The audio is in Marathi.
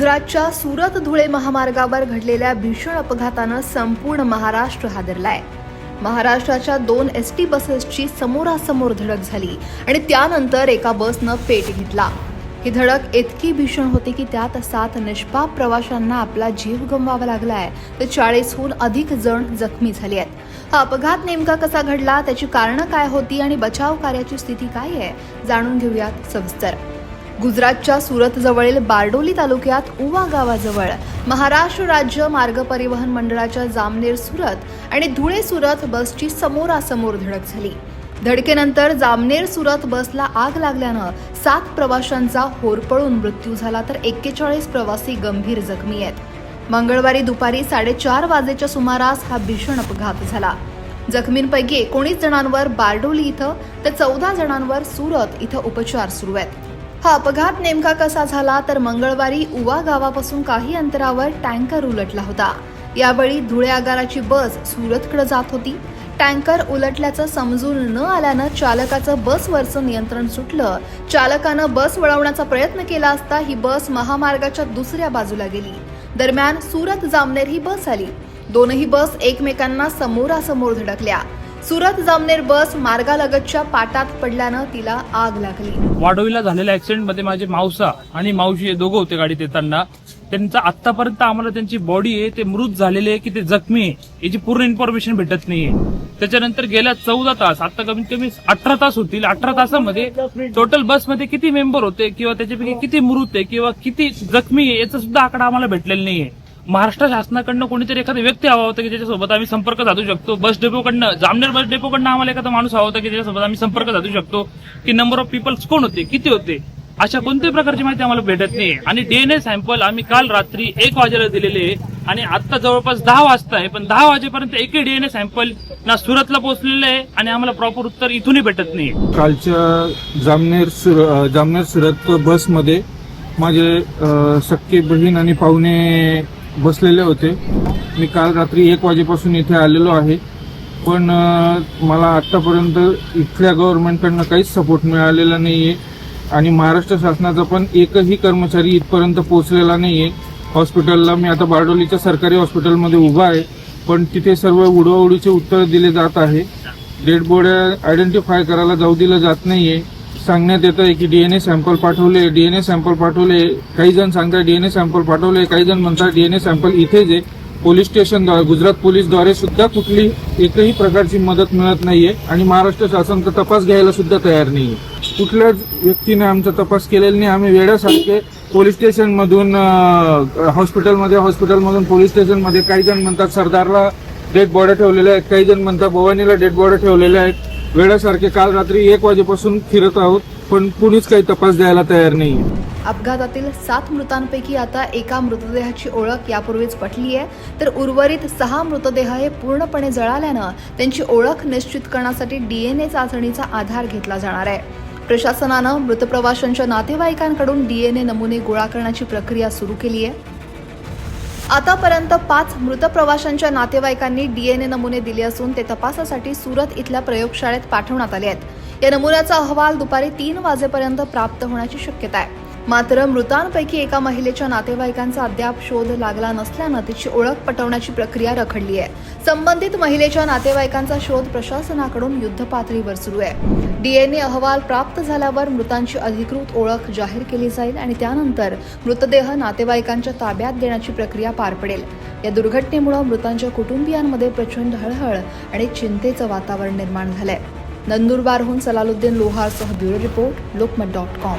गुजरातच्या सुरत धुळे महामार्गावर घडलेल्या भीषण अपघातानं संपूर्ण महाराष्ट्र हादरलाय. महाराष्ट्राच्या 2 एसटी बसेसची समोरासमोर धडक झाली आणि त्यानंतर एका बसनं पेट घेतला. ही धडक इतकी भीषण होती की त्यात 7 निष्पाप प्रवाशांना आपला जीव गमवावा लागलाय तर 40हून अधिक जण जखमी झाले आहेत. हा अपघात नेमका कसा घडला, त्याची कारणं काय होती आणि बचाव कार्याची स्थिती काय आहे, जाणून घेऊयात सविस्तर. गुजरातच्या सुरत जवळील बारडोली तालुक्यात उवा गावाजवळ महाराष्ट्र राज्य मार्ग परिवहन मंडळाच्या जामनेर सुरत आणि धुळे सुरत बसची समोरासमोर धडक झाली. धडकेनंतर जामनेर सुरत बसला आग लागल्यानं 7 प्रवाशांचा होरपळून मृत्यू झाला तर 41 प्रवासी गंभीर जखमी आहेत. मंगळवारी दुपारी 4:30 वाजेच्या सुमारास हा भीषण अपघात झाला. जखमींपैकी 19 जणांवर बारडोली इथं तर 14 जणांवर सुरत इथं उपचार सुरू आहेत. हा अपघात नेमका कसा झाला तर मंगळवारी उवा गावापासून काही अंतरावर टँकर उलटला होता. यावेळी धुळे आगाराची बस सुरतकडे जात होती. टँकर उलटल्याचं समजून न आल्यानं चालकाचं बसवरचं नियंत्रण सुटलं. चालकानं बस वळवण्याचा प्रयत्न केला असता ही बस महामार्गाच्या दुसऱ्या बाजूला गेली. दरम्यान सुरत जामनेर ही बस आली. दोनही बस एकमेकांना समोरासमोर धडकल्या. सुरत जामनेर बस मार्गालगतच्या पाटात पडल्यानं तिला आग लागली. वाडोईला झालेल्या ऍक्सिडेंटमध्ये माझे मावसा आणि मावशी हे दोघं होते गाडीत येताना. त्यांचा आतापर्यंत आम्हाला त्यांची बॉडी आहे ते मृत झालेले आहे की ते जखमी आहे याची पूर्ण इन्फॉर्मेशन भेटत नाहीये. त्याच्यानंतर गेल्या 14 तास, आता कमीत कमी 18 तास होतील. 18 तासामध्ये टोटल बसमध्ये किती मेंबर होते किंवा त्याच्यापैकी किती मृत आहे किंवा किती जखमी आहे याचा सुद्धा आकडा आम्हाला भेटलेला नाहीये. महाराष्ट्र शासनाकडनं कोणीतरी एखादा व्यक्ती हवा होता की ज्याच्यासोबत आम्ही संपर्क साधू शकतो. बस डेपोकडनं, जामनेर बस डेपोकडनं आम्हाला एखादा माणूस हवा होता की ज्याच्यासोबत आम्ही संपर्क साधू शकतो की नंबर ऑफ पीपल्स कोण होते, किती होते, अशा कोणत्याही प्रकारची माहिती आम्हाला भेटत नाही. आणि डीएनए सॅम्पल आम्ही काल रात्री 1 वाजेला दिलेले आहे आणि आता जवळपास 10 वाजता आहे, पण 10 वाजेपर्यंत एकही डीएनए सॅम्पल ना सुरतला पोहोचलेले आहे आणि आम्हाला प्रॉपर उत्तर इथूनही भेटत नाही. कालच्या जामनेर सुरत बसमध्ये माझे सख्खे बहीण आणि पाहुणे बसलेले होते. मी काल रात्री 1 वाजेपासून इथे आलेलो आहे, पण मला आतापर्यंत इथल्या गव्हर्नमेंटकडनं काहीच सपोर्ट मिळालेला नाहीये आणि महाराष्ट्र शासनाचा पण एकही कर्मचारी इथपर्यंत पोहोचलेला नाहीये. हॉस्पिटलला मी आता बारडोलीच्या सरकारी हॉस्पिटलमध्ये उभा आहे, पण तिथे सर्व उडवाउडीचे उत्तर दिले जात आहे. डेड बॉड्या आयडेंटिफाय करायला जाऊ दिलं जात नाहीये. सांगण्यात येत आहे की डीएनए सॅम्पल पाठवले. काही जण सांगतात डीएनए सॅम्पल पाठवले, काही जण म्हणतात डीएनए सॅम्पल इथेच आहे. पोलीस स्टेशन गुजरात पोलीसद्वारे सुद्धा कुठली एकही प्रकारची मदत मिळत नाहीये आणि महाराष्ट्र शासन तपास घ्यायला सुद्धा तयार नाहीये. कुठल्याच व्यक्तीने आमचा तपास केलेला नाही. आम्ही वेड्यासारखे पोलीस स्टेशन मधून हॉस्पिटलमधून पोलीस स्टेशनमध्ये, काही जण म्हणतात सरदारला डेड बॉड्या ठेवलेल्या आहेत, काही जण म्हणतात भवानीला डेड बॉड्या ठेवलेल्या आहेत. वेळासारखे काल रात्री 1 वाजेपासून फिरत आहोत, पण कुणीच काही तपास द्यायला तयार नाही. अपघातातील 7 मृतांपैकी आता एका मृतदेहाची ओळख यापूर्वीच पटली आहे, तर उर्वरित 6 मृतदेह हे पूर्णपणे जळाल्यानं त्यांची ओळख निश्चित करण्यासाठी डीएनए चाचणीचा आधार घेतला जाणार आहे. प्रशासनानं मृत प्रवाशांच्या नातेवाईकांकडून डीएनए नमुने गोळा करण्याची प्रक्रिया सुरू केली आहे. आतापर्यंत 5 मृत प्रवाशांच्या नातेवाईकांनी डीएनए नमुने दिले असून ते तपासासाठी सुरत इथल्या प्रयोगशाळेत पाठवण्यात आले आहेत. या नमुन्याचा अहवाल दुपारी 3 वाजेपर्यंत प्राप्त होण्याची शक्यता आहे. मात्र मृतांपैकी एका महिलेच्या नातेवाईकांचा अद्याप शोध लागला नसल्यानं तिची ओळख पटवण्याची प्रक्रिया रखडली आहे. संबंधित महिलेच्या नातेवाईकांचा शोध प्रशासनाकडून युद्धपातळीवर सुरू आहे. डीएनए अहवाल प्राप्त झाल्यावर मृतांची अधिकृत ओळख जाहीर केली जाईल आणि त्यानंतर मृतदेह नातेवाईकांच्या ताब्यात देण्याची प्रक्रिया पार पडेल. या दुर्घटनेमुळे मृतांच्या कुटुंबियांमध्ये प्रचंड हळहळ आणि चिंतेचं वातावरण निर्माण झालंय. नंदुरबारहून सलालुद्दीन लोहारसह ब्युरो रिपोर्ट, लोकमत.com.